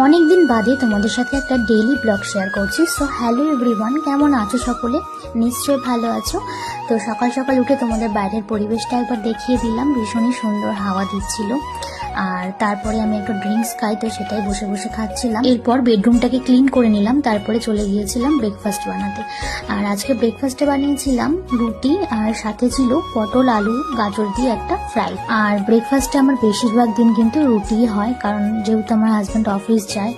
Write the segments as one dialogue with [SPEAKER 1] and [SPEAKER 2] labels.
[SPEAKER 1] অনেকদিন বাদে তোমাদের সাথে একটা ডেইলি ব্লগ শেয়ার করছি। সো হ্যালো এভরিওয়ান, কেমন আছো সকলে? নিশ্চয়ই ভালো আছো। তো সকাল সকাল উঠে তোমাদের বাইরের পরিবেশটা একবার দেখিয়ে দিলাম, ভীষণই সুন্দর হাওয়া দিচ্ছিল। আর তারপরে আমি একটু ড্রিঙ্কস খাই, তো সেটাই বসে বসে খাচ্ছিলাম। এরপর বেডরুমটাকে ক্লিন করে নিলাম, তারপরে চলে গিয়েছিলাম ব্রেকফাস্ট বানাতে। আর আজকে ব্রেকফাস্টে বানিয়েছিলাম রুটি, আর সাথে ছিল পটল আলু গাজর দিয়ে একটা ফ্রাই। আর ব্রেকফাস্টে আমার বেশিরভাগ দিন কিন্তু রুটি হয়, কারণ যেহেতু আমার হাজব্যান্ড অফিস যায়,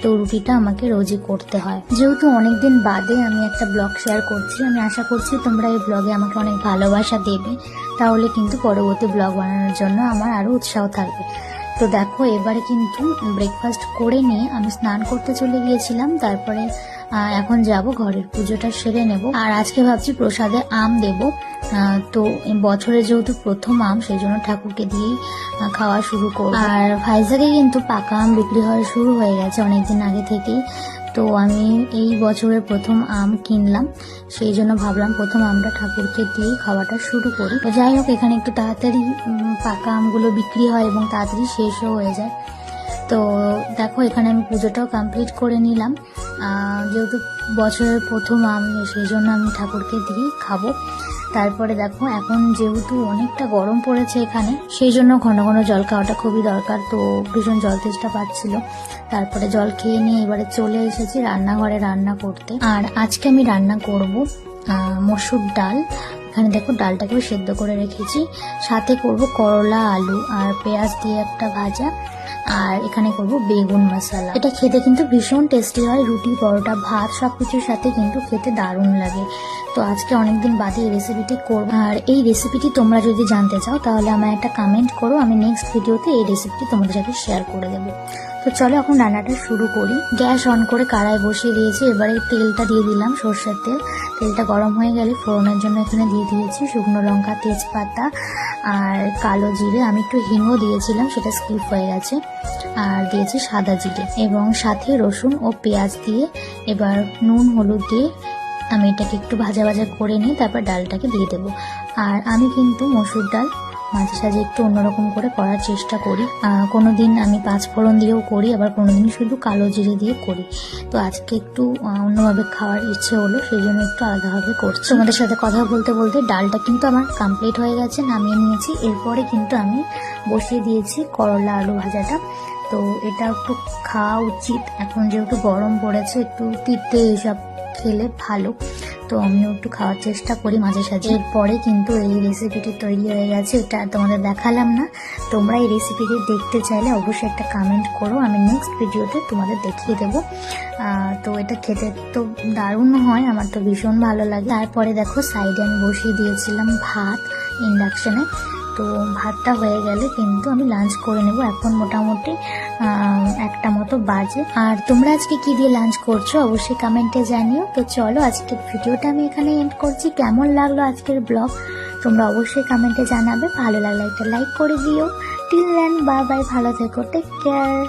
[SPEAKER 1] তো রুটিটা আমাকে রোজই করতে হয়। যেহেতু অনেকদিন বাদে আমি একটা ব্লগ শেয়ার করছি, আমি আশা করছি তোমরা এই ব্লগে আমাকে অনেক ভালোবাসা দেবে, তাহলে কিন্তু পরবর্তী ব্লগ বানানোর জন্য আমার আরও উৎসাহ থাকবে। তো দেখো, এবারে কিন্তু ব্রেকফাস্ট করে নিয়ে আমি স্নান করতে চলে গিয়েছিলাম। তারপরে এখন যাব ঘরের পুজোটা সেরে নেব। আর আজকে ভাবছি প্রসাদে আম দেব। তো বছরে যেহেতু প্রথম আম, সেই জন্য ঠাকুরকে দিয়েই খাওয়া শুরু করব। আর ভাইজাগে কিন্তু পাকা আম বিক্রি হওয়া শুরু হয়ে গেছে অনেকদিন আগে থেকেই। তো আমি এই বছরের প্রথম আম কিনলাম, সেই জন্য ভাবলাম প্রথম আমটা ঠাকুরকে দিয়েই খাওয়াটা শুরু করি। তো যাই হোক, এখানে একটু তাড়াতাড়ি পাকা আমগুলো বিক্রি হয় এবং তাড়াতাড়ি শেষও হয়ে যায়। তো দেখো, এখানে আমি পুজোটাও কমপ্লিট করে নিলাম। যেহেতু বছরের প্রথম আম, সেই জন্য আমি ঠাকুরকে দিয়েই খাবো। তারপরে দেখো, এখন যেহেতু অনেকটা গরম পড়েছে এখানে, সেই জন্য ঘন ঘন জল খাওয়াটা খুবই দরকার। তো ভীষণ জল তেষ্টা পাচ্ছিল। তারপরে জল খেয়ে নিয়ে এবারে চলে এসেছি রান্নাঘরে রান্না করতে। আর আজকে আমি রান্না করব মসুর ডাল। এখানে দেখো, ডালটাকেও সেদ্ধ করে রেখেছি। সাথে করব করলা আলু আর পেঁয়াজ দিয়ে একটা ভাজা। আর এখানে করব বেগুন মশলা। এটা খেতে কিন্তু ভীষণ টেস্টি হয়, রুটি পরোটা ভাত সবকিছুর সাথে কিন্তু খেতে দারুণ লাগে। তো আজকে অনেকদিন বাদে এই রেসিপিটি করব। আর এই রেসিপিটি তোমরা যদি জানতে চাও, তাহলে আমায় একটা কমেন্ট করো, আমি নেক্সট ভিডিওতে এই রেসিপিটি তোমাদের সাথে শেয়ার করে দেবো। তো চলো এখন রান্নাটা শুরু করি। গ্যাস অন করে কড়াই বসিয়ে দিয়েছি। এবারে তেলটা দিয়ে দিলাম, সর্ষের তেল। তেলটা গরম হয়ে গেলে ফোড়নের জন্য এখানে দিয়ে দিয়েছি শুকনো লঙ্কা, তেজপাতা আর কালো জিরে। আমি একটু হিংও দিয়েছিলাম, সেটা স্কিপ হয়ে গেছে। আর দিয়েছি সাদা জিরে এবং সাথে রসুন ও পেঁয়াজ দিয়ে এবার নুন হলুদ দিয়ে আমি এটাকে একটু ভাজা ভাজা করে নিয়ে তারপর ডালটাকে দিয়ে দেবো। আর আমি কিন্তু মসুর ডাল মাঝে সাঝে একটু অন্যরকম করে করার চেষ্টা করি। কোনোদিন আমি পাঁচফোড়ন দিয়েও করি, আবার কোনোদিন শুধু কালো জিরে দিয়ে করি। তো আজকে একটু অন্যভাবে খাওয়ার ইচ্ছে হলো, সেই জন্য একটু আলাদাভাবে করছি। তোমাদের সাথে কথা বলতে বলতে ডালটা কিন্তু আমার কমপ্লিট হয়ে গেছে, নামিয়ে নিয়েছি। এরপরে কিন্তু আমি বসিয়ে দিয়েছি করলা আলু ভাজাটা। তো এটা একটু খাওয়া উচিত, এখন যেহেতু গরম পড়েছে, একটু তিতে এইসব খেলে ভালো। তো আমিও একটু খাওয়ার চেষ্টা করি মাঝে সাঝে। এরপরে কিন্তু এই রেসিপিটি তৈরি হয়ে গেছে, এটা তোমাদের দেখালাম না। তোমরা এই রেসিপিটি দেখতে চাইলে অবশ্যই একটা কমেন্ট করো, আমি নেক্সট ভিডিওতে তোমাদের দেখিয়ে দেবো। তো এটা খেতে তো দারুণ হয়, আমার তো ভীষণ ভালো লাগে। তারপরে দেখো, সাইডে আমি বসিয়ে দিয়েছিলাম ভাত ইন্ডাকশনে। তো ভাতটা হয়ে গেলে কিন্তু আমি লাঞ্চ করে নেব। এখন মোটামুটি 1টা মতো বাজে। আর তোমরা আজকে কি দিয়ে লাঞ্চ করছো অবশ্যই কমেন্টে জানিও। তো চলো, আজকের ভিডিওটা আমি এখানে এন্ড করছি। কেমন লাগলো আজকের ব্লগ তোমরা অবশ্যই কমেন্টে জানাবে। ভালো লাগলে একটা লাইক করে দিও। টিল দেন, বাই বাই, ভালো থেকো, টেক কেয়ার।